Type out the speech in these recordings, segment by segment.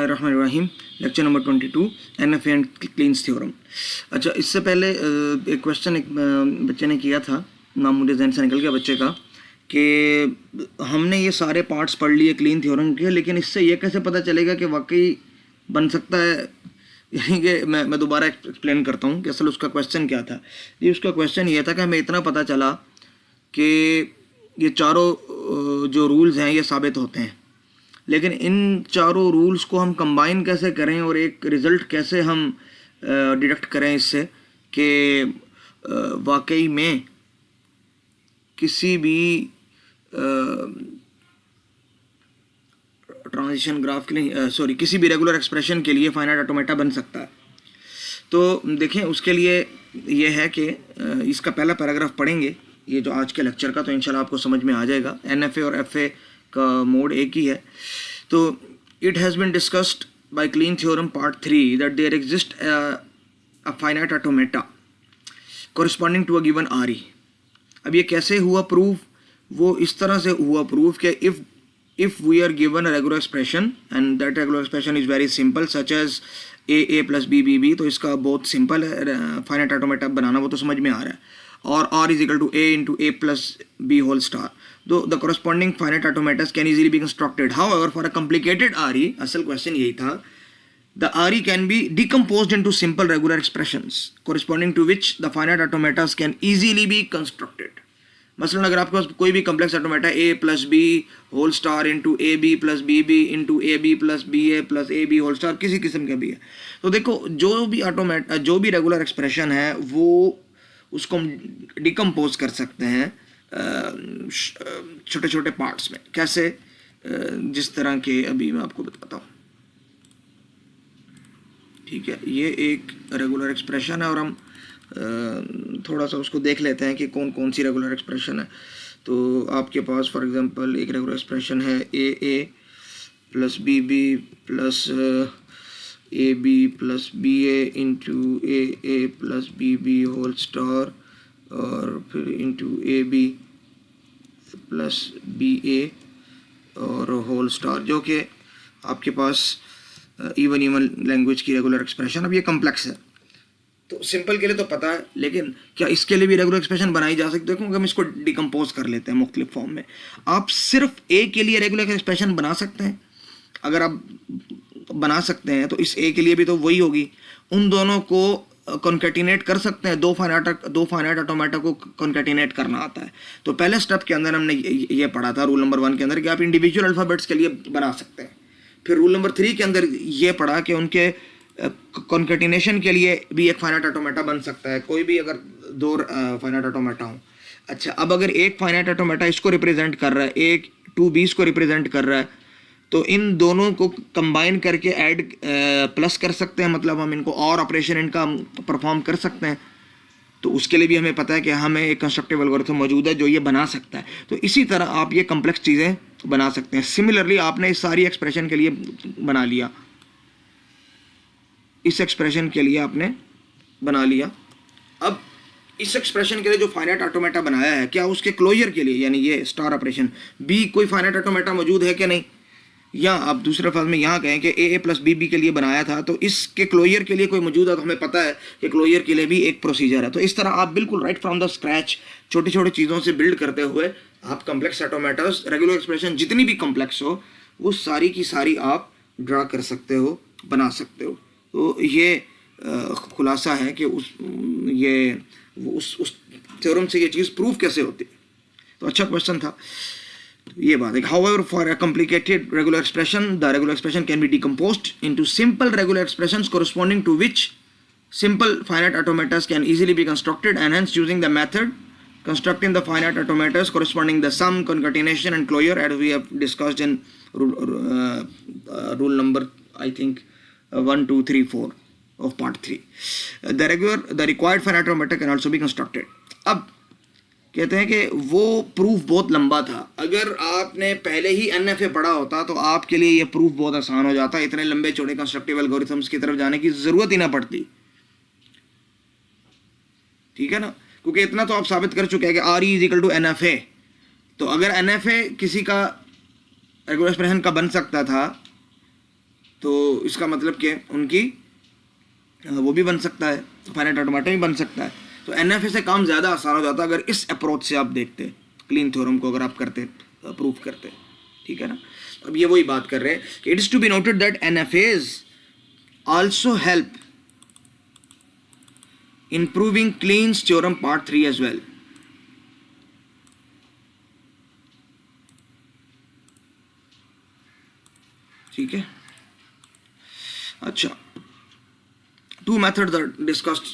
बिस्मिल्लाहिर्रहमानिर्रहीम। Lecture number 22 NFA and cleans theorem. अच्छा, इससे पहले एक क्वेश्चन एक बच्चे ने किया था, नाम मुझे जहन से निकल गया बच्चे का, कि हमने ये सारे पार्ट्स पढ़ लिए क्लीन थ्योरम के, लेकिन इससे ये कैसे पता चलेगा कि वाकई बन सकता है। यानी कि मैं दोबारा एक्सप्लेन करता हूँ कि असल उसका क्वेश्चन क्या था। ये उसका क्वेश्चन ये था कि हमें इतना पता चला कि ये चारों जो रूल्स हैं ये साबित होते हैं, लेकिन इन चारों रूल्स को हम कंबाइन कैसे करें और एक रिज़ल्ट कैसे हम डिडक्ट करें इससे कि वाकई में किसी भी ट्रांजिशन ग्राफ के लिए किसी भी रेगुलर एक्सप्रेशन के लिए फाइनाइट ऑटोमेटा बन सकता है। तो देखें, उसके लिए ये है कि इसका पहला पैराग्राफ पढ़ेंगे ये जो आज के लेक्चर का, तो इंशाल्लाह आपको समझ में आ जाएगा। NFA और FA का मोड एक ही है। तो it has been discussed by Kleene theorem part 3 that there exist a finite automata corresponding to a given RE। अब ये कैसे हुआ प्रूफ? वो इस तरह से हुआ प्रूफ कि if we are given a regular expression and that regular expression is very simple such as a plus b, तो इसका बहुत सिंपल है फाइनाइट ऑटोमेटा बनाना, वो तो समझ में आ रहा है। और r is equal to a into a plus b whole star, though the corresponding finite automatas can easily be constructed. However, for a complicated RE, असल क्वेश्चन यही था, the RE can be decomposed into simple regular expressions corresponding to which the finite automatas can easily be constructed. मसलन अगर आपके पास कोई भी complex automata a plus B whole star into A B plus B B into A B plus B A plus A B whole star किसी किस्म का भी है, तो देखो जो भी रेगुलर एक्सप्रेशन है वो उसको हम डिकम्पोज कर सकते हैं छोटे छोटे पार्ट्स में। कैसे? जिस तरह के अभी मैं आपको बताता हूँ। ठीक है, ये एक रेगुलर एक्सप्रेशन है और हम थोड़ा सा उसको देख लेते हैं कि कौन कौन सी रेगुलर एक्सप्रेशन है। तो आपके पास फॉर एग्जांपल एक रेगुलर एक्सप्रेशन है A plus B plus A B plus B A into A plus B whole star और फिर into A B plus B A और होल स्टार, जो कि आपके पास इवन लैंग्वेज की रेगुलर एक्सप्रेशन। अब ये कम्प्लेक्स है तो सिंपल के लिए तो पता है, लेकिन क्या इसके लिए भी रेगुलर एक्सप्रेशन बनाई जा सकती है? क्योंकि हम इसको डिकम्पोज कर लेते हैं मुख्तलिफ फॉर्म में। आप सिर्फ ए के लिए रेगुलर एक्सप्रेशन बना सकते हैं। अगर आप बना सकते हैं तो इस ए के लिए भी तो वही होगी। उन दोनों को कॉन्केटिनेट कर सकते हैं। दो फाइनाइट ऑटोमेटा को कॉन्केटिनेट करना आता है। तो पहले स्टेप के अंदर हमने ये पढ़ा था रूल नंबर 1 के अंदर कि आप इंडिविजुअल अल्फ़ाबेट्स के लिए बना सकते हैं। फिर रूल नंबर 3 के अंदर ये पढ़ा कि उनके कॉन्केटिनेशन के लिए भी एक फाइनाइट ऑटोमेटा बन सकता है, कोई भी अगर दो फाइनाइट ऑटोमेटा हो। अच्छा, अब अगर एक फाइनाइट ऑटोमेटा इसको रिप्रेजेंट कर रहा है, एक 2b को रिप्रेजेंट कर रहा है, तो इन दोनों को कंबाइन करके ऐड प्लस कर सकते हैं, मतलब हम इनको और ऑपरेशन इनका परफॉर्म कर सकते हैं। तो उसके लिए भी हमें पता है कि हमें एक कंस्ट्रक्टिव एल्गोरिथम मौजूद है जो ये बना सकता है। तो इसी तरह आप ये कम्प्लेक्स चीज़ें बना सकते हैं। सिमिलरली आपने इस सारी एक्सप्रेशन के लिए बना लिया, इस एक्सप्रेशन के लिए आपने बना लिया। अब इस एक्सप्रेशन के लिए जो फाइनाइट ऑटोमेटा बनाया है, क्या उसके क्लोजर के लिए, यानी ये स्टार ऑपरेशन बी, कोई फाइनाइट ऑटोमेटा मौजूद है कि नहीं? या आप दूसरे फर्ज में यहाँ कहें कि ए प्लस बी के लिए बनाया था, तो इसके क्लोजर के लिए कोई मौजूद है, तो हमें पता है कि क्लोजर के लिए भी एक प्रोसीजर है। तो इस तरह आप बिल्कुल राइट फ्रॉम द स्क्रैच छोटी छोटी चीज़ों से बिल्ड करते हुए आप कम्प्लेक्स ऑटोमेटास, रेगुलर एक्सप्रेशन जितनी भी कम्प्लेक्स हो, वो सारी की सारी आप ड्रा कर सकते हो, बना सकते हो। तो ये खुलासा है कि उस थ्योरम से ये चीज़ प्रूफ कैसे होती है। तो अच्छा क्वेश्चन था, तो ये बात है। However, for a complicated regular expression, the regular expression can be decomposed into simple regular expressions corresponding to which simple finite automatas can easily be constructed, and hence using the method constructing the finite automatas corresponding the sum, concatenation and closure, as we have discussed in rule number I think 1, 2, 3, 4 of part 3. The required finite automata can also be constructed. अब कहते हैं कि वो proof बहुत लंबा था। अगर आपने पहले ही NFA पढ़ा होता तो आपके लिए ये प्रूफ बहुत आसान हो जाता, इतने लंबे चौड़े कंस्ट्रक्टिव एल्गोरिथम्स की तरफ जाने की ज़रूरत ही ना पड़ती। ठीक है ना, क्योंकि इतना तो आप साबित कर चुके हैं कि RE is equal to NFA। तो अगर NFA किसी का रेगुलर एक्सप्रेशन का बन सकता था तो इसका मतलब क्या है, उनकी वो भी बन सकता है, फाइनाइट ऑटोमेटा भी बन सकता है। तो NFA से काम ज़्यादा आसान हो जाता अगर इस अप्रोच से आप देखते, क्लीन थ्योरम को अगर आप करते, प्रूव करते, ठीक है ना। अब ये वही बात कर रहे हैं कि it is to be noted that NFAs also help in proving Kleen's theorem part 3 as well. ठीक है, अच्छा, 2 methods are discussed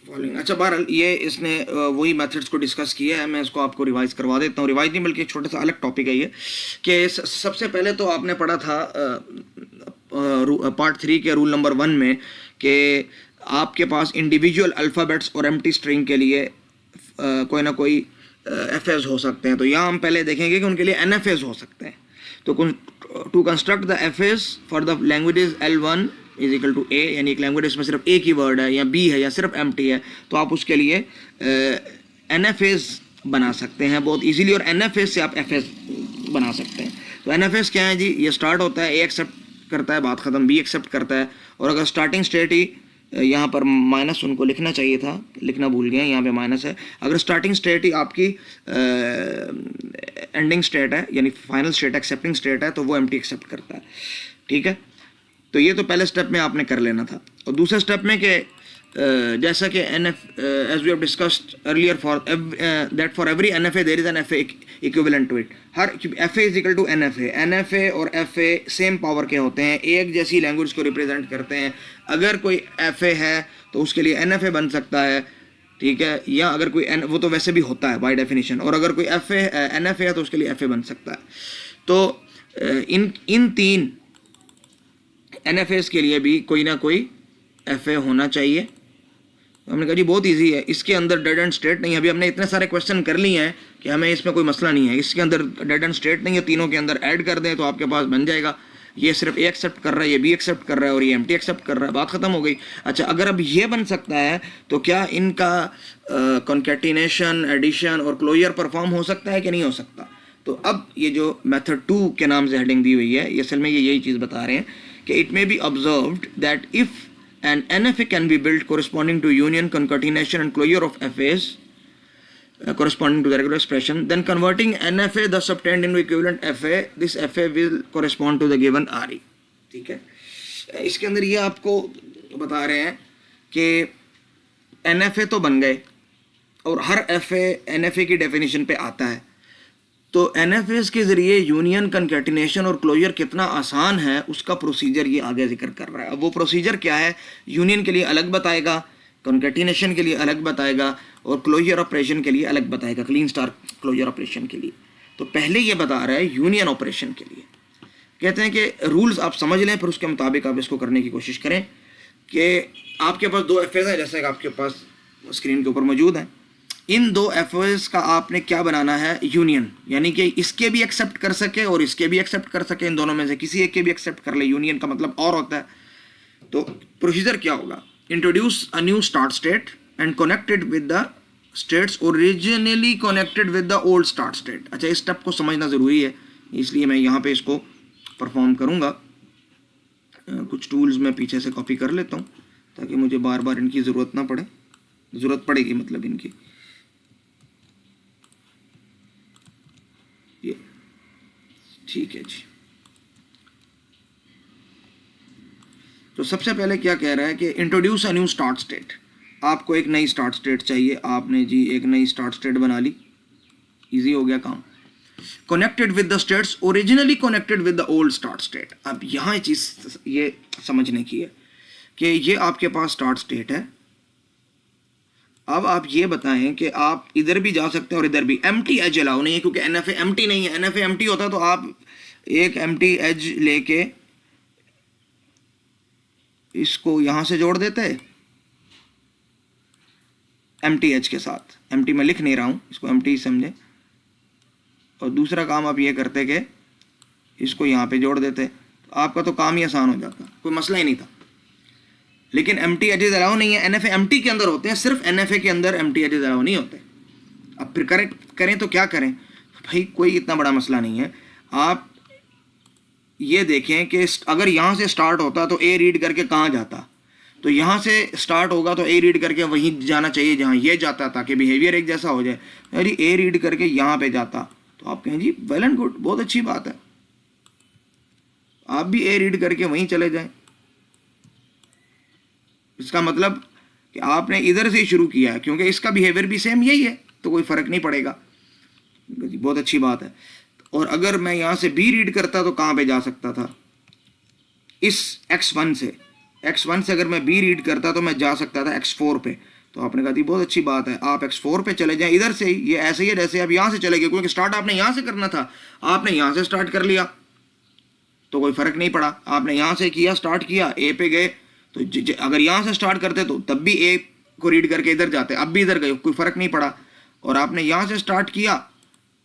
following. अच्छा, बहरहाल ये इसने वही मेथड्स को डिस्कस किया है, मैं इसको आपको रिवाइज करवा देता हूँ। रिवाइज नहीं बल्कि एक छोटा सा अलग टॉपिक है ये, कि सबसे पहले तो आपने पढ़ा था पार्ट 3 के रूल नंबर 1 में कि आपके पास इंडिविजुअल अल्फ़ाबेट्स और एम्प्टी स्ट्रिंग के लिए कोई ना कोई FAs हो सकते हैं। तो यहाँ हम पहले देखेंगे कि उनके लिए NFAs हो सकते हैं। तो to construct the FAs for the languages L1 is equal to A, यानी एक लैंग्वेज में सिर्फ A की वर्ड है या B है या सिर्फ एम्प्टी है, तो आप उसके लिए NFAs बना सकते हैं बहुत इजीली, और NFAs से आप FAs बना सकते हैं। तो NFAs क्या है जी, ये स्टार्ट होता है, A एक्सेप्ट करता है, बात ख़त्म, B एक्सेप्ट करता है, और अगर स्टार्टिंग स्टेट ही यहाँ पर माइनस उनको लिखना चाहिए था, लिखना भूल गए, यहाँ पे माइनस है। अगर स्टार्टिंग स्टेट ही आपकी एंडिंग स्टेट है, यानी फाइनल स्टेट एक्सेप्टिंग स्टेट है, तो वो एम्प्टी एक्सेप्ट करता है, ठीक है। तो ये तो पहले स्टेप में आपने कर लेना था। और दूसरे स्टेप में कि जैसा कि as we have discussed earlier for that for every NFA there is an FA equivalent to it. हर FA is equal to NFA और FA सेम पावर के होते हैं, एक जैसी लैंग्वेज को रिप्रेजेंट करते हैं। अगर कोई FA है तो उसके लिए NFA बन सकता है, ठीक है, या अगर कोई वो तो वैसे भी होता है बाय डेफिनेशन, और अगर कोई NFA है तो उसके लिए FA बन सकता है। तो इन 3 NFAs के लिए भी कोई ना कोई FA होना चाहिए। हमने कहा जी बहुत इजी है, इसके अंदर डेड एंड स्टेट नहीं है। अभी हमने इतने सारे क्वेश्चन कर लिए हैं कि हमें इसमें कोई मसला नहीं है, इसके अंदर डेड एंड स्टेट नहीं है, तीनों के अंदर ऐड कर दें तो आपके पास बन जाएगा। ये सिर्फ A एक्सेप्ट कर रहा है, ये B एक्सेप्ट कर रहा है, और ये एम्प्टी एक्सेप्ट कर रहा है, बात खत्म हो गई। अच्छा, अगर अब ये बन सकता है तो क्या इनका कॉन्कैटिनेशन, एडिशन और क्लोजर परफॉर्म हो सकता है कि नहीं हो सकता? तो अब ये जो मेथड 2 के नाम से हेडिंग दी हुई है, ये असल में ये यही चीज़ बता रहे हैं कि it may be observed that if an NFA can be built corresponding to union, concatenation and closure of FAs corresponding to the regular expression, then converting NFA thus obtained into equivalent FA, this FA will correspond to the given RE, ठीक है। इसके अंदर ये आपको बता रहे हैं कि NFA तो बन गए और हर FA NFA की डेफिनेशन पे आता है। तो NFAs के ज़रिए यूनियन, कंकैटिनेशन और क्लोजर कितना आसान है उसका प्रोसीजर ये आगे जिक्र कर रहा है। अब वो प्रोसीजर क्या है, यूनियन के लिए अलग बताएगा, कंकैटिनेशन के लिए अलग बताएगा, और क्लोजर ऑपरेशन के लिए अलग बताएगा, क्लीन स्टार क्लोजर ऑपरेशन के लिए। तो पहले ये बता रहा है यूनियन ऑपरेशन के लिए। कहते हैं कि रूल्स आप समझ लें, फिर उसके मुताबिक आप इसको करने की कोशिश करें। कि आपके पास 2 FAs हैं, जैसे कि आपके पास स्क्रीन के ऊपर मौजूद हैं। इन 2 FAs का आपने क्या बनाना है, यूनियन, यानी कि इसके भी एक्सेप्ट कर सके और इसके भी एक्सेप्ट कर सके, इन दोनों में से किसी एक के भी एक्सेप्ट कर ले। यूनियन का मतलब और होता है। तो प्रोसीजर क्या होगा, introduce a new start state and connected with the states originally connected with the old start state. अच्छा, इस स्टेप को समझना ज़रूरी है, इसलिए मैं यहाँ पे इसको परफॉर्म करूँगा। कुछ टूल्स मैं पीछे से कॉपी कर लेता हूँ ताकि मुझे बार बार इनकी ज़रूरत ना पड़े, ज़रूरत पड़ेगी मतलब इनकी। ये ठीक है जी। तो सबसे पहले क्या कह रहा है कि introduce a new start state. आपको एक नई स्टार्ट स्टेट चाहिए, आपने जी एक नई स्टार्ट स्टेट बना ली, इजी हो गया काम। Connected with the states originally connected with the old start state. अब यहाँ चीज़ ये समझने की है कि ये आपके पास स्टार्ट स्टेट है। अब आप ये बताएं कि आप इधर भी जा सकते हैं और इधर भी। एम्प्टी एज अलाउ नहीं है क्योंकि NFA एम्प्टी नहीं है। NFA एम्प्टी होता तो आप एक एम्प्टी एज लेके इसको यहाँ से जोड़ देते एम्प्टी एज के साथ। एम्प्टी मैं लिख नहीं रहा हूँ, इसको एम्प्टी समझे। और दूसरा काम आप ये करते कि इसको यहाँ पे जोड़ देते, तो आपका तो काम ही आसान हो जाता, कोई मसला ही नहीं था। लेकिन एम्प्टी एजेस अलाउ नहीं है। NFA एम्प्टी के अंदर होते हैं, सिर्फ NFA के अंदर एम्प्टी एजेस अलाउ नहीं होते। अब फिर करें तो क्या करें भाई, कोई इतना बड़ा मसला नहीं है। आप ये देखें कि अगर यहाँ से स्टार्ट होता तो ए रीड करके कहाँ जाता, तो यहाँ से स्टार्ट होगा तो ए रीड करके वहीं जाना चाहिए जहाँ ये जाता, ताकि बिहेवियर एक जैसा हो जाए। यदि ए रीड करके यहाँ पे जाता तो आप कहें जी वेल एंड गुड, बहुत अच्छी बात है, आप भी ए रीड करके वहीं चले जाएं। इसका मतलब कि आपने इधर से ही शुरू किया है, क्योंकि इसका बिहेवियर भी सेम यही है, तो कोई फ़र्क नहीं पड़ेगा। बहुत अच्छी बात है। और अगर मैं यहाँ से बी रीड करता तो कहाँ पे जा सकता था, इस x1 से, x1 से अगर मैं बी रीड करता तो मैं जा सकता था x4 पे। तो आपने कहा थी बहुत अच्छी बात है, आप x4 पे चले जाएं इधर से ही, ये ऐसे ही है जैसे आप यहाँ से चले गए, क्योंकि स्टार्ट आपने यहाँ से करना था, आपने यहाँ से स्टार्ट कर लिया तो कोई फ़र्क नहीं पड़ा। आपने यहाँ से किया, स्टार्ट किया, ए पे गए, तो अगर यहाँ से स्टार्ट करते तो तब भी ए को रीड करके इधर जाते, अब भी इधर गए, कोई फ़र्क नहीं पड़ा। और आपने यहाँ से स्टार्ट किया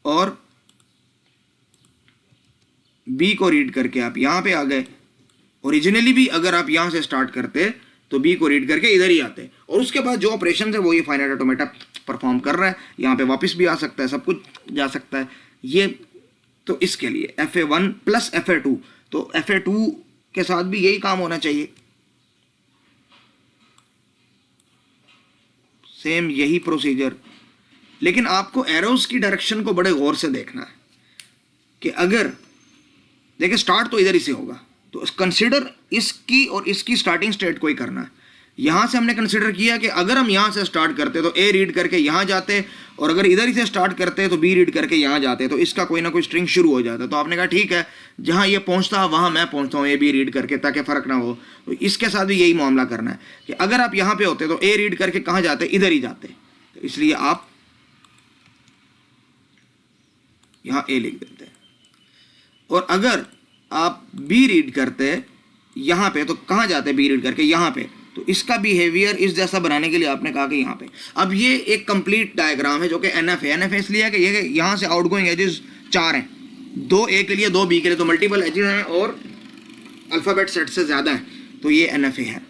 और बी को रीड करके आप यहाँ पे आ गए। ओरिजिनली भी अगर आप यहाँ से स्टार्ट करते तो बी को रीड करके इधर ही आते, और उसके बाद जो ऑपरेशन है वो ये फाइनाइट ऑटोमेटा परफॉर्म कर रहा है, यहाँ पे वापस भी आ सकता है, सब कुछ जा सकता है ये। तो इसके लिए FA1 प्लस FA2, तो FA2 के साथ भी यही काम होना चाहिए, सेम यही प्रोसीजर। लेकिन आपको एरोस की डायरेक्शन को बड़े गौर से देखना है कि अगर देखिए स्टार्ट तो इधर ही से होगा, तो कंसिडर इसकी और इसकी स्टार्टिंग स्टेट को ही करना है। यहाँ से हमने कंसिडर किया कि अगर हम यहाँ से स्टार्ट करते तो ए रीड करके यहाँ जाते, और अगर इधर ही से स्टार्ट करते तो बी रीड करके यहाँ जाते, तो इसका कोई ना कोई स्ट्रिंग शुरू हो जाता। तो आपने कहा ठीक है, जहाँ ये पहुँचता है वहाँ मैं पहुँचता हूँ ए बी रीड करके, ताकि फ़र्क ना हो। तो इसके साथ भी यही मामला करना है कि अगर आप यहाँ पे होते तो ए रीड करके कहाँ जाते, इधर ही जाते। तो इसलिए आप यहाँ ए लिख देते हैं, और अगर आप बी रीड करते यहाँ पे तो कहाँ जाते बी रीड करके, यहाँ पे। तो इसका बिहेवियर इस जैसा बनाने के लिए आपने कहा कि यहाँ पे। अब ये एक कंप्लीट डायग्राम है जो कि NF है। NF इसलिए है कि ये यहाँ से आउटगोइंग एजेस 4 हैं, 2 ए के लिए 2 बी के लिए, तो मल्टीपल एजेस हैं और अल्फ़ाबेट सेट से ज़्यादा है, तो ये NF है।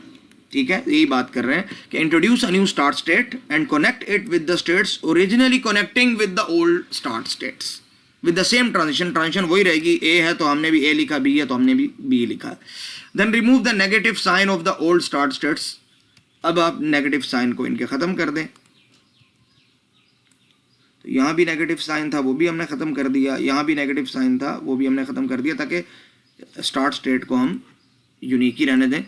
ठीक है, यही बात कर रहे हैं कि introduce a new start state and connect it with the states originally connecting with the old start states with the same transition वही रहेगी। ए है तो हमने भी ए लिखा, बी है तो हमने भी बी लिखा। Then remove the negative sign of the old start states. अब आप नेगेटिव साइन को इनके ख़त्म कर दें, तो यहाँ भी नेगेटिव साइन था वो भी हमने ख़त्म कर दिया, यहाँ भी नेगेटिव साइन था वो भी हमने ख़त्म कर दिया, ताकि स्टार्ट स्टेट को हम यूनिक ही रहने दें।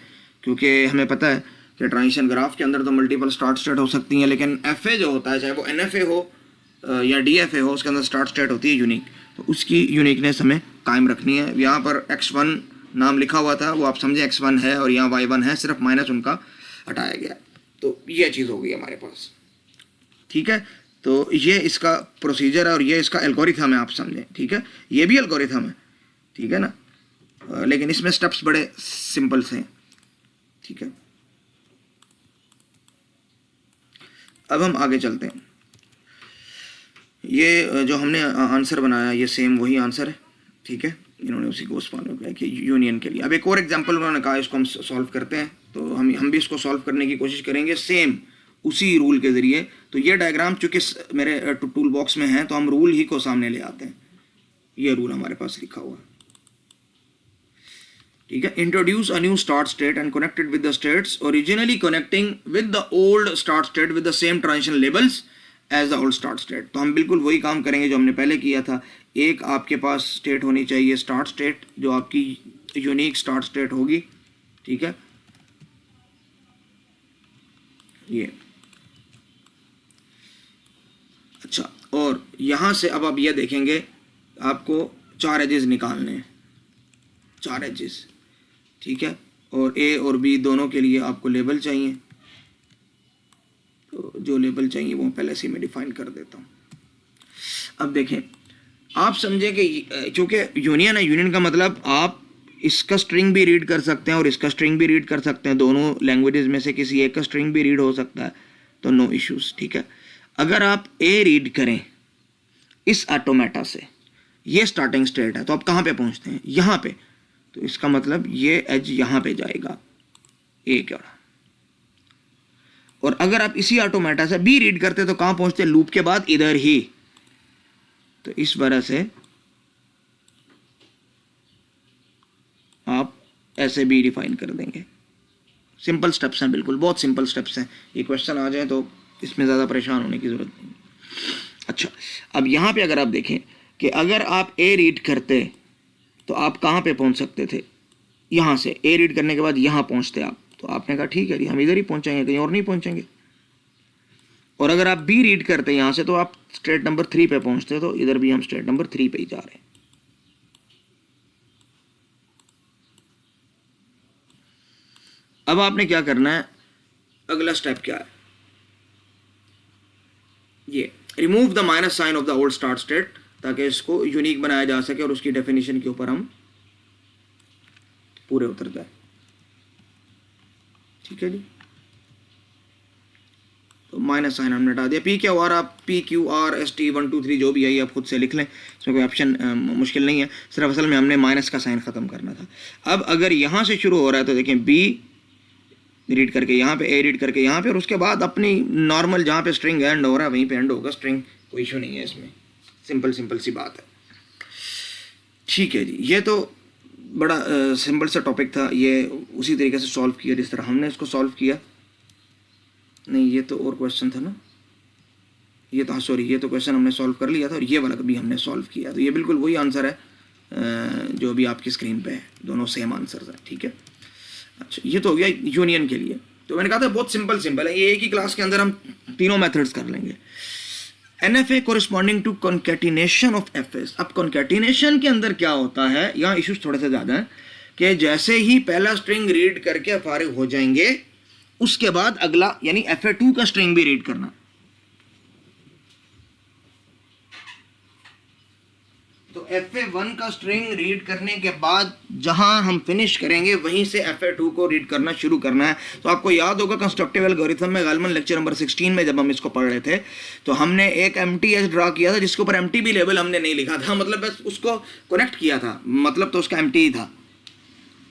क्योंकि हमें पता है कि ट्रांजिशन ग्राफ के अंदर तो मल्टीपल स्टार्ट स्टेट हो सकती हैं, लेकिन FA जो होता है, चाहे वो NFA हो या DFA हो, उसके अंदर स्टार्ट स्टेट होती है यूनिक, तो उसकी यूनिकनेस हमें कायम रखनी है। यहाँ पर x1 नाम लिखा हुआ था, वो आप समझे x1 है, और यहाँ y1 है, सिर्फ माइनस उनका हटाया गया, तो ये चीज़ हो गई हमारे पास। ठीक है, तो ये इसका प्रोसीजर है और ये इसका एल्गोरिथम है, आप समझें। ठीक है, ये भी एल्गोरिथम है, ठीक है ना, लेकिन इसमें स्टेप्स बड़े सिंपल से हैं। ठीक है, अब हम आगे चलते हैं। ये जो हमने आंसर बनाया ये सेम वही आंसर है। ठीक है, इन्होंने उसी को फॉलो किया कि यूनियन के लिए। अब एक और एग्जांपल उन्होंने कहा, इसको हम सॉल्व करते हैं, तो हम भी इसको सॉल्व करने की कोशिश करेंगे सेम उसी रूल के ज़रिए। तो ये डायग्राम चूँकि मेरे टूल बॉक्स में है, तो हम रूल ही को सामने ले आते हैं। ये रूल हमारे पास लिखा हुआ है। ठीक है, introduce a new start state and connected with the states originally connecting with the old start state with the same transition labels as the old start state. तो हम बिल्कुल वही काम करेंगे जो हमने पहले किया था। एक आपके पास स्टेट होनी चाहिए स्टार्ट स्टेट, जो आपकी यूनिक स्टार्ट स्टेट होगी। ठीक है, ये अच्छा, और यहाँ से अब आप ये देखेंगे आपको 4 एजेस निकालने हैं, 4 एजेस। ठीक है, और A और B दोनों के लिए आपको लेबल चाहिए, तो जो लेबल चाहिए वो पहले से मैं डिफाइन कर देता हूँ। अब देखें, आप समझें कि क्योंकि यूनियन है, यूनियन का मतलब आप इसका स्ट्रिंग भी रीड कर सकते हैं और इसका स्ट्रिंग भी रीड कर सकते हैं, दोनों लैंग्वेजेस में से किसी एक का स्ट्रिंग भी रीड हो सकता है, तो नो इश्यूज़। ठीक है, अगर आप ए रीड करें इस ऑटोमेटा से, ये स्टार्टिंग स्टेट है, तो आप कहाँ पे पहुँचते हैं, यहाँ पे, तो इसका मतलब ये एज यहाँ पे जाएगा ए क्या। और अगर आप इसी ऑटोमेटा से बी रीड करते तो कहाँ पहुँचते, लूप के बाद इधर ही। तो इस वजह से आप ऐसे बी डिफाइन कर देंगे। सिंपल स्टेप्स हैं, बिल्कुल बहुत सिंपल स्टेप्स हैं। ये क्वेश्चन आ जाए तो इसमें ज़्यादा परेशान होने की ज़रूरत नहीं। अच्छा, अब यहाँ पे अगर आप देखें कि अगर आप ए रीड करते तो आप कहाँ पे पहुँच सकते थे, यहाँ से ए रीड करने के बाद यहाँ पहुँचते आप, तो आपने कहा ठीक है जी हम इधर ही पहुँचेंगे, कहीं और नहीं पहुँचेंगे। और अगर आप बी रीड करते यहाँ से तो आप स्टेट नंबर 3 पे पहुँचते, तो इधर भी हम स्टेट नंबर 3 पे ही जा रहे हैं। अब आपने क्या करना है, अगला स्टेप क्या है, ये remove the minus sign of the old start state, ताकि इसको यूनिक बनाया जा सके और उसकी डेफिनेशन के ऊपर हम पूरे उतर जाए। ठीक है जी, तो माइनस साइन हमने हटा दिया। पी क्या हुआ, आप P Q R S T 1 2 3 जो भी है आप खुद से लिख लें, इसमें कोई ऑप्शन मुश्किल नहीं है, सिर्फ असल में हमने माइनस का साइन ख़त्म करना था। अब अगर यहाँ से शुरू हो रहा है तो देखें बी रीड करके यहाँ पे, ए रीड करके यहाँ पे, और उसके बाद अपनी नॉर्मल जहाँ पे स्ट्रिंग एंड हो रहा है वहीं पे एंड होगा स्ट्रिंग, कोई इशू नहीं है इसमें, सिंपल सी बात है। ठीक है जी, ये तो बड़ा सिंपल सा टॉपिक था, ये उसी तरीके से सॉल्व किया जिस तरह हमने इसको सॉल्व किया। नहीं, ये तो और क्वेश्चन था ना, ये तो सॉरी, ये तो क्वेश्चन हमने सॉल्व कर लिया था और ये वाला भी हमने सॉल्व किया, तो ये बिल्कुल वही आंसर है जो भी आपकी स्क्रीन पे है, दोनों सेम आंसर है। ठीक है, अच्छा ये तो हो गया यूनियन के लिए। तो मैंने कहा था बहुत सिंपल है, ये एक ही क्लास के अंदर हम तीनों मेथड्स कर लेंगे। NFA corresponding to concatenation of FS। अब कॉन्कैटिनेशन के अंदर क्या होता है, यहाँ इश्यूज थोड़े से ज़्यादा हैं कि जैसे ही पहला स्ट्रिंग रीड करके फारिग हो जाएंगे उसके बाद अगला यानी FA2 का स्ट्रिंग भी रीड करना। तो FA1 का स्ट्रिंग रीड करने के बाद जहां हम फिनिश करेंगे वहीं से FA2 को रीड करना शुरू करना है। तो आपको याद होगा कंस्ट्रक्टिव एल्गोरिथम में गालिबन लेक्चर नंबर 16 में जब हम इसको पढ़ रहे थे तो हमने एक MTS ड्रा किया था जिसके ऊपर MT भी लेबल हमने नहीं लिखा था, मतलब बस उसको कनेक्ट किया था, मतलब तो उसका MT ही था।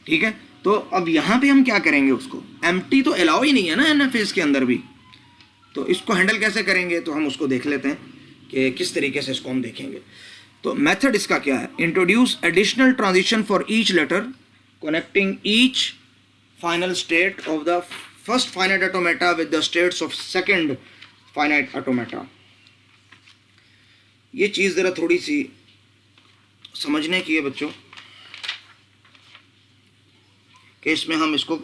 ठीक है, तो अब यहाँ पे हम क्या करेंगे, उसको MT तो अलाउ ही नहीं है ना NFS के अंदर भी, तो इसको हैंडल कैसे करेंगे, तो हम उसको देख लेते हैं कि किस तरीके से इसको हम देखेंगे। तो मेथड इसका क्या है, introduce additional transition for each letter connecting each final state of the first finite automata with the states of second finite automata. ये चीज़ ज़रा थोड़ी सी समझने की है बच्चों कि इसमें हम इसको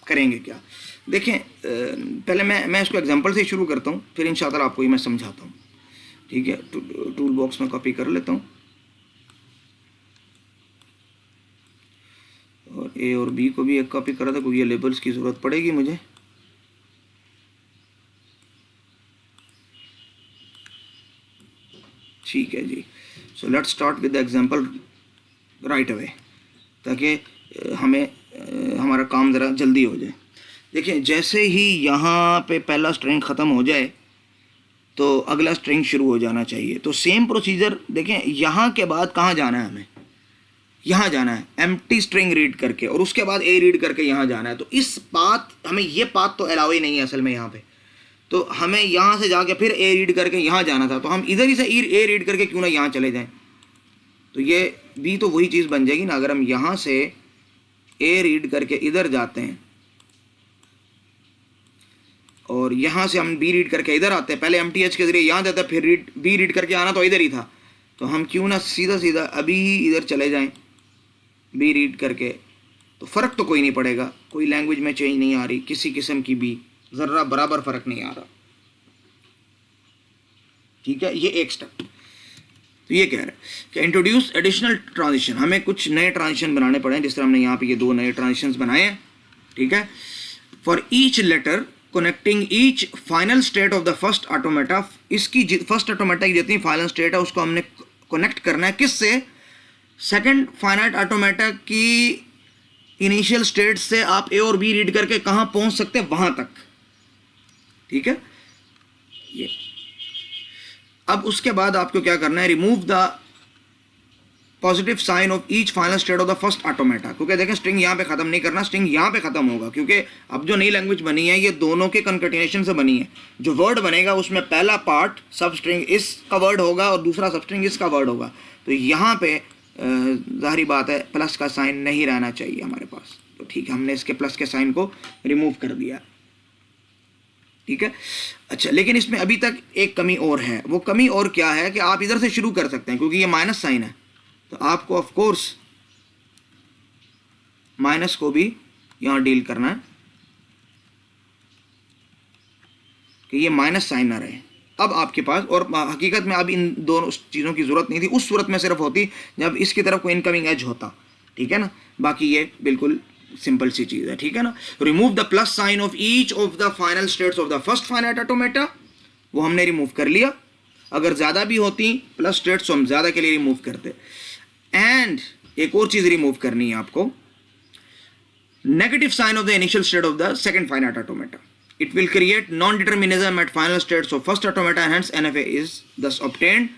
करेंगे क्या। देखें पहले मैं इसको एग्जांपल से शुरू करता हूँ, फिर इंशाअल्लाह आपको ही मैं समझाता हूँ। ठीक है, टूल बॉक्स में कॉपी कर लेता हूँ और ए और बी को भी एक कॉपी करा था क्योंकि ये लेबल्स की ज़रूरत पड़ेगी मुझे। ठीक है जी, so let's start with the example right away ताकि हमें हमारा काम ज़रा जल्दी हो जाए। देखिए जैसे ही यहाँ पे पहला स्ट्रिंग ख़त्म हो जाए तो अगला स्ट्रिंग शुरू हो जाना चाहिए। तो सेम प्रोसीजर देखें, यहाँ के बाद कहाँ जाना है, हमें यहाँ जाना है एम्प्टी स्ट्रिंग रीड करके और उसके बाद ए रीड करके यहाँ जाना है। तो इस पाथ हमें, ये पाथ तो अलाउ ही नहीं है असल में यहाँ पे, तो हमें यहाँ से जाके फिर ए रीड करके यहाँ जाना था, तो हम इधर ही से ए रीड करके क्यों ना यहाँ चले जाएं। तो ये भी तो वही चीज़ बन जाएगी ना, अगर हम यहाँ से ए रीड करके इधर जाते हैं और यहाँ से हम बी रीड करके इधर आते हैं, पहले MTH के जरिए यहाँ जाता है फिर बी रीड करके आना तो इधर ही था, तो हम क्यों ना सीधा सीधा अभी ही इधर चले जाएं बी रीड करके। तो फ़र्क तो कोई नहीं पड़ेगा, कोई लैंग्वेज में चेंज नहीं आ रही किसी किस्म की भी, ज़र्रा बराबर फ़र्क नहीं आ रहा। ठीक है, ये एक स्टेप। तो ये कह रहा है कि इंट्रोड्यूस एडिशनल ट्रांजिशन, हमें कुछ नए ट्रांजिशन बनाने पड़े हैं, जिस तरह हमने यहाँ पे ये 2 नए ट्रांजिशंस बनाए हैं। ठीक है, for each letter connecting each final state of the first automata, इसकी फर्स्ट ऑटोमेटा की जितनी फाइनल स्टेट है उसको हमने कनेक्ट करना है किससे, सेकंड फाइनाइट ऑटोमेटा की इनिशियल स्टेट से आप ए और बी रीड करके कहाँ पहुँच सकते हैं वहाँ तक। ठीक है, ये अब उसके बाद आपको क्या करना है, remove the positive sign of each final state of the first automata, क्योंकि देखें स्ट्रिंग यहाँ पे खत्म नहीं करना, स्ट्रिंग यहाँ पे खत्म होगा, क्योंकि अब जो नई लैंग्वेज बनी है ये दोनों के कंकैटिनेशन से बनी है। जो वर्ड बनेगा उसमें पहला पार्ट सब स्ट्रिंग इस का वर्ड होगा और दूसरा सब स्ट्रिंग इसका वर्ड होगा। तो यहाँ पे ज़ाहिरी बात है प्लस का साइन नहीं रहना चाहिए हमारे पास, तो ठीक है हमने इसके प्लस के साइन को रिमूव कर दिया, ठीक है। अच्छा, लेकिन इसमें अभी तक एक कमी और है। वो कमी और क्या है कि आप इधर से शुरू कर सकते हैं, क्योंकि ये माइनस साइन है तो आपको ऑफ कोर्स माइनस को भी यहाँ डील करना है कि ये माइनस साइन ना रहे। अब आपके पास, और हकीकत में अब इन दोनों चीज़ों की ज़रूरत नहीं थी, उस सूरत में सिर्फ होती जब इसकी तरफ कोई इनकमिंग एज होता, ठीक है ना। बाकी ये बिल्कुल सिंपल सी चीज़ है, ठीक है ना। Remove the plus sign of each of the final states of the first finite automata, वो हमने रिमूव कर लिया। अगर ज़्यादा भी होती प्लस स्टेट्स तो हम ज़्यादा के लिए रिमूव करते। एंड एक और चीज़ रिमूव करनी है आपको, negative sign of the initial state of the second finite automata. It will create non-determinism at final states of first automata, hence NFA is thus obtained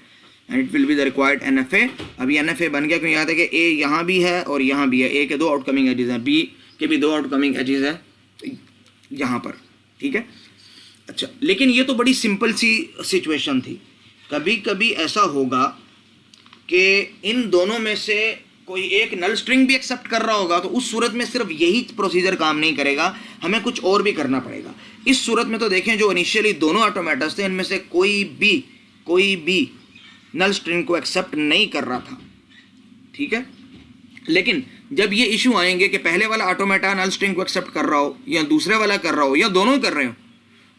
and it will be the required NFA. अभी NFA बन गया क्योंकि याद है कि A यहाँ भी है और यहाँ भी है, A के दो आउटकमिंग एजेस हैं, B के भी दो आउटकमिंग एजेस हैं यहाँ पर, ठीक है। अच्छा, लेकिन ये तो बड़ी सिंपल सी सिचुएशन थी। कभी कभी ऐसा होगा कि इन दोनों में से कोई एक नल स्ट्रिंग भी एक्सेप्ट कर रहा होगा, तो उस सूरत में सिर्फ यही प्रोसीजर काम नहीं करेगा, हमें कुछ और भी करना पड़ेगा। इस सूरत में तो देखें जो इनिशियली दोनों ऑटोमेटास थे इनमें से कोई भी नल स्ट्रिंग को एक्सेप्ट नहीं कर रहा था, ठीक है। लेकिन जब ये इशू आएंगे कि पहले वाला ऑटोमेटा नल स्ट्रिंग को एक्सेप्ट कर रहा हो या दूसरे वाला कर रहा हो या दोनों कर रहे हो,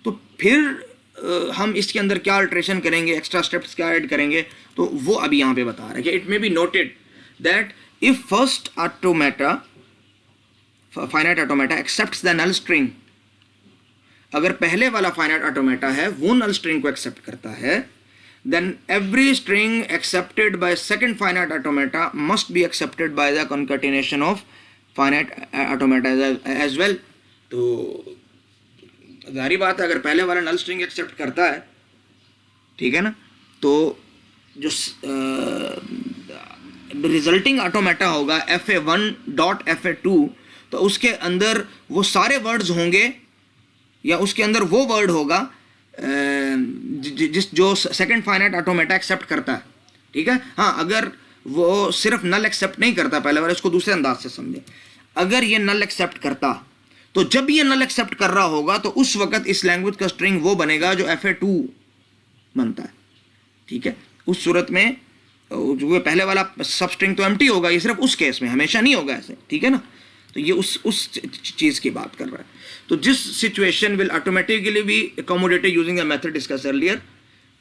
तो फिर हम इसके अंदर क्या अल्ट्रेशन करेंगे, एक्स्ट्रा स्टेप्स क्या ऐड करेंगे, तो वो अभी यहाँ पे बता रहे हैं कि it may be noted that if first automata finite automata accepts the null string, अगर पहले वाला finite automata है वो null string को accept करता है, then every string accepted by second finite automata must be accepted by the concatenation of finite automata as well। तो जाहिर बात है अगर पहले वाला null string accept करता है, ठीक है ना, तो जो रिजल्टिंग ऑटोमेटा होगा fa1 डॉट fa2, तो उसके अंदर वो सारे वर्ड्स होंगे या उसके अंदर वो वर्ड होगा जिस जो सेकंड फाइनाइट ऑटोमेटा एक्सेप्ट करता है, ठीक है। हाँ, अगर वो सिर्फ नल एक्सेप्ट नहीं करता पहले वाला, इसको दूसरे अंदाज से समझे, अगर ये नल एक्सेप्ट करता तो जब ये नल एक्सेप्ट कर रहा होगा तो उस वक्त इस लैंग्वेज का स्ट्रिंग वो बनेगा जो fa2 बनता है, ठीक है। उस सूरत में जो पहले वाला सब स्ट्रिंग तो एम्प्टी होगा, ये सिर्फ उस केस में, हमेशा नहीं होगा ऐसे, ठीक है ना। तो ये उस चीज़ की बात कर रहा है। तो जिस situation will automatically be accommodated using the method discuss earlier,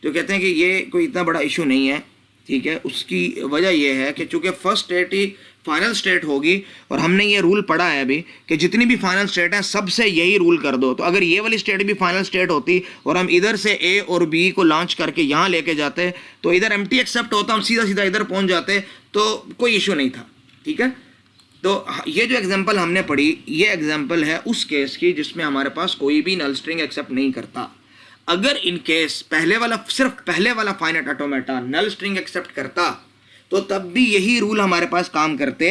जो कहते हैं कि ये कोई इतना बड़ा इशू नहीं है, ठीक है। उसकी वजह यह है कि चूँकि फर्स्ट स्टेट ही फाइनल स्टेट होगी और हमने ये रूल पढ़ा है अभी कि जितनी भी फाइनल स्टेट हैं सबसे यही रूल कर दो। तो अगर ये वाली स्टेट भी फाइनल स्टेट होती और हम इधर से ए और बी को लॉन्च करके यहाँ लेके जाते तो इधर एम्प्टी एक्सेप्ट होता, हम सीधा सीधा इधर पहुँच जाते, तो कोई इशू नहीं था, ठीक है। तो ये जो एग्जाम्पल हमने पढ़ी, ये एग्जाम्पल है उस केस की जिसमें हमारे पास कोई भी नल स्ट्रिंग एक्सेप्ट नहीं करता। अगर इन केस सिर्फ पहले वाला फाइनाइट ऑटोमेटा नल स्ट्रिंग एक्सेप्ट करता तो तब भी यही रूल हमारे पास काम करते,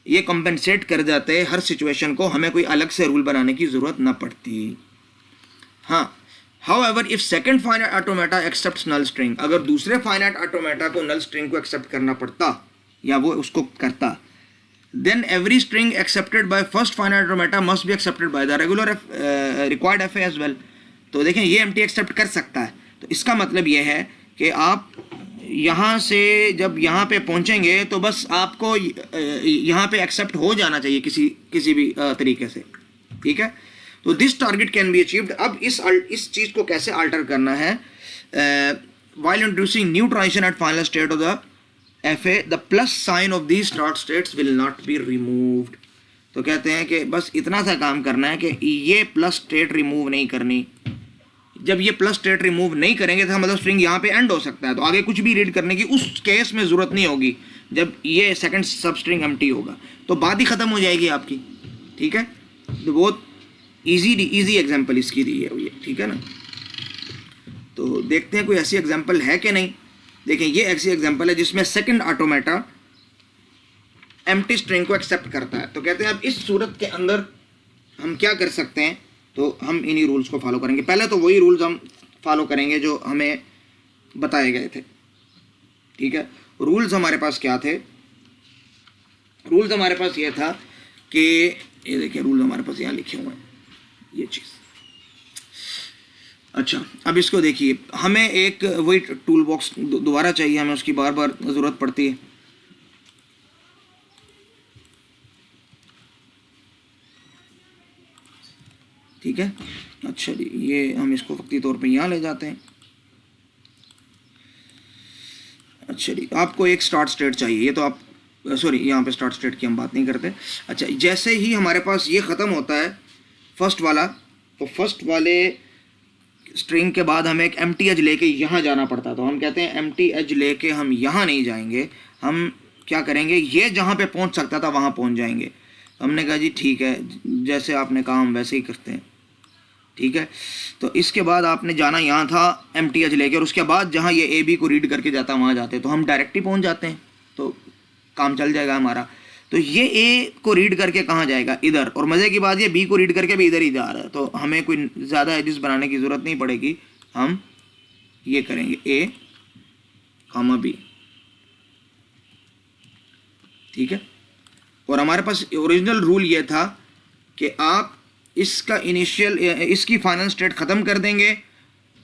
ये कंपेंसेट कर जाते हर सिचुएशन को, हमें कोई अलग से रूल बनाने की ज़रूरत ना पड़ती। हाँ, however if second finite automata accepts null string, अगर दूसरे फाइनाइट ऑटोमेटा को नल स्ट्रिंग को एक्सेप्ट करना पड़ता या वो उसको करता, then every string accepted by first finite automata must be accepted by the regular required FA as well। तो देखें ये एम्प्टी एक्सेप्ट कर सकता है, तो इसका मतलब ये है कि आप यहाँ से जब यहाँ पे पहुँचेंगे तो बस आपको यहाँ पे एक्सेप्ट हो जाना चाहिए किसी भी तरीके से, ठीक है। तो this target can be achieved. अब इस चीज़ को कैसे अल्टर करना है, while introducing new transition at final state of the FA, the plus sign of these start states will not be removed। तो कहते हैं कि बस इतना सा काम करना है कि ये प्लस स्टेट रिमूव नहीं करनी। जब ये प्लस स्टेट रिमूव नहीं करेंगे तो मतलब स्ट्रिंग यहाँ पे एंड हो सकता है, तो आगे कुछ भी रीड करने की उस केस में ज़रूरत नहीं होगी जब ये सेकंड सब स्ट्रिंग एम्प्टी होगा, तो बात ही ख़त्म हो जाएगी आपकी, ठीक है। तो बहुत ईजी एग्जाम्पल इसकी दी है ये, ठीक है ना। तो देखते हैं कोई ऐसी एग्जाम्पल है कि नहीं। देखें ये ऐसी एग्जाम्पल है जिसमें सेकंड ऑटोमेटा एम्प्टी स्ट्रिंग को एक्सेप्ट करता है। तो कहते हैं अब इस सूरत के अंदर हम क्या कर सकते हैं, तो हम इन्हीं रूल्स को फॉलो करेंगे। पहले तो वही रूल्स हम फॉलो करेंगे जो हमें बताए गए थे, ठीक है। रूल्स हमारे पास क्या थे, रूल्स हमारे पास ये था कि ये देखिए रूल्स हमारे पास यहाँ लिखे हुए हैं, ये चीज़। अच्छा, अब इसको देखिए, हमें एक वही टूल बॉक्स दोबारा चाहिए, हमें उसकी बार बार ज़रूरत पड़ती है। ठीक है, अच्छा जी, ये हम इसको वक्ती तौर पे यहाँ ले जाते हैं। अच्छा जी, आपको एक स्टार्ट स्टेट चाहिए, ये तो आप सॉरी यहाँ पे स्टार्ट स्टेट की हम बात नहीं करते। अच्छा, जैसे ही हमारे पास ये ख़त्म होता है फर्स्ट वाला, तो फर्स्ट वाले स्ट्रिंग के बाद हमें एक एम्प्टी एज लेके यहाँ जाना पड़ता है। तो हम कहते हैं एम्प्टी एज लेके हम यहाँ नहीं जाएंगे, हम क्या करेंगे, ये जहाँ पे पहुँच सकता था वहाँ पहुँच जाएंगे। हमने कहा जी ठीक है, जैसे आपने कहा हम वैसे ही करते हैं। ठीक है, तो इसके बाद आपने जाना यहाँ था एम्प्टी एज लेके, और उसके बाद जहाँ ये ए बी को रीड करके जाता वहाँ जाते, तो हम डायरेक्ट ही पहुँच जाते हैं, तो काम चल जाएगा हमारा। तो ये ए को रीड करके कहाँ जाएगा, इधर, और मज़े की बात ये बी को रीड करके भी इधर ही जा रहा है, तो हमें कोई ज़्यादा एजेस बनाने की ज़रूरत नहीं पड़ेगी। हम ये करेंगे ए कामा बी, ठीक है। और हमारे पास ओरिजिनल रूल ये था कि आप इसका इनिशियल, इसकी फाइनल स्टेट ख़त्म कर देंगे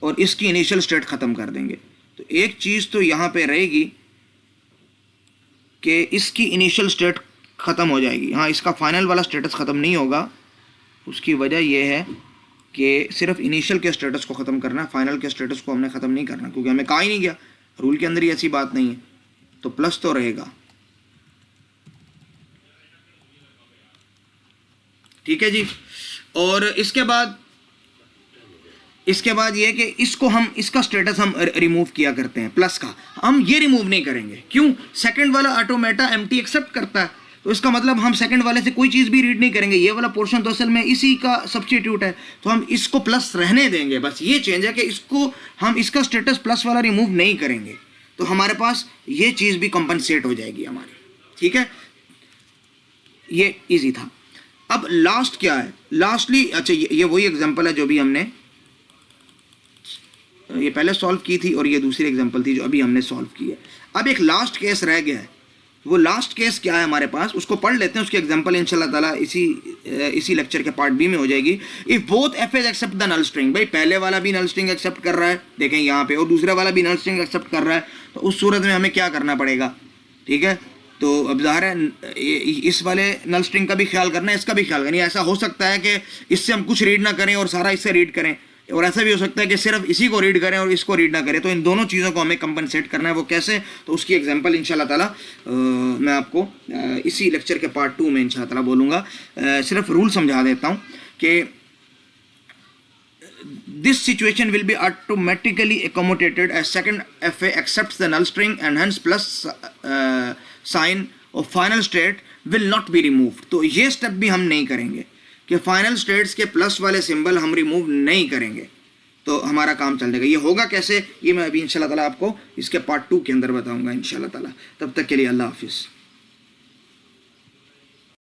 और इसकी इनिशियल स्टेट ख़त्म कर देंगे। तो एक चीज़ तो यहाँ पे रहेगी कि इसकी इनिशियल स्टेट ख़त्म हो जाएगी, हाँ इसका फाइनल वाला स्टेटस ख़त्म नहीं होगा। उसकी वजह यह है कि सिर्फ इनिशियल के स्टेटस को ख़त्म करना है, फाइनल के स्टेटस को हमने ख़त्म नहीं करना, क्योंकि हमें कहा ही नहीं गया, रूल के अंदर ही ऐसी बात नहीं है। तो प्लस तो रहेगा, ठीक है जी। और इसके बाद ये कि इसको हम, इसका स्टेटस हम रिमूव किया करते हैं, प्लस का हम ये रिमूव नहीं करेंगे। क्यों? सेकंड वाला ऑटोमेटा एम्प्टी एक्सेप्ट करता है, तो इसका मतलब हम सेकंड वाले से कोई चीज़ भी रीड नहीं करेंगे। ये वाला पोर्शन तो असल में इसी का सब्स्टिट्यूट है, तो हम इसको प्लस रहने देंगे। बस ये चेंज है कि इसको हम, इसका स्टेटस प्लस वाला रिमूव नहीं करेंगे, तो हमारे पास ये चीज़ भी कंपनसेट हो जाएगी हमारी, ठीक है। ये इजी था। अब लास्ट क्या है, लास्टली, अच्छा ये वही एग्जांपल है जो भी हमने ये पहले सॉल्व की थी, और ये दूसरी एग्जांपल थी जो अभी हमने सॉल्व की है। अब एक लास्ट केस रह गया है, वो लास्ट केस क्या है हमारे पास, उसको पढ़ लेते हैं। उसकी एग्जांपल इंशाल्लाह ताला इसी लेक्चर के पार्ट बी में हो जाएगी। If both FAs accept the null string, भाई पहले वाला भी नल स्ट्रिंग एक्सेप्ट कर रहा है, देखें यहाँ पे, और दूसरे वाला भी नल स्ट्रिंग एक्सेप्ट कर रहा है, तो उस सूरत में हमें क्या करना पड़ेगा, ठीक है। तो अब ज़ाहिर है इस वाले नल स्ट्रिंग का भी ख्याल करना है, इसका भी ख्याल करना है। ऐसा हो सकता है कि इससे हम कुछ रीड ना करें और सारा इससे रीड करें, और ऐसा भी हो सकता है कि सिर्फ इसी को रीड करें और इसको रीड ना करें। तो इन दोनों चीज़ों को हमें कंपनसेट करना है। वो कैसे, तो उसकी एग्जांपल इंशाल्लाह ताला मैं आपको इसी लेक्चर के पार्ट 2 में इंशाल्लाह ताला बोलूँगा। सिर्फ रूल समझा देता हूँ कि this situation will be automatically accommodated as second FA accepts the null string and hence plus sign of final state will not be removed। तो ये स्टेप भी हम नहीं करेंगे कि फाइनल स्टेट्स के प्लस वाले सिंबल हम रिमूव नहीं करेंगे, तो हमारा काम चल जाएगा। ये होगा कैसे, ये मैं अभी इंशाल्लाह ताला आपको इसके पार्ट 2 के अंदर बताऊंगा इंशाल्लाह ताला। तब तक के लिए अल्लाह हाफिज़।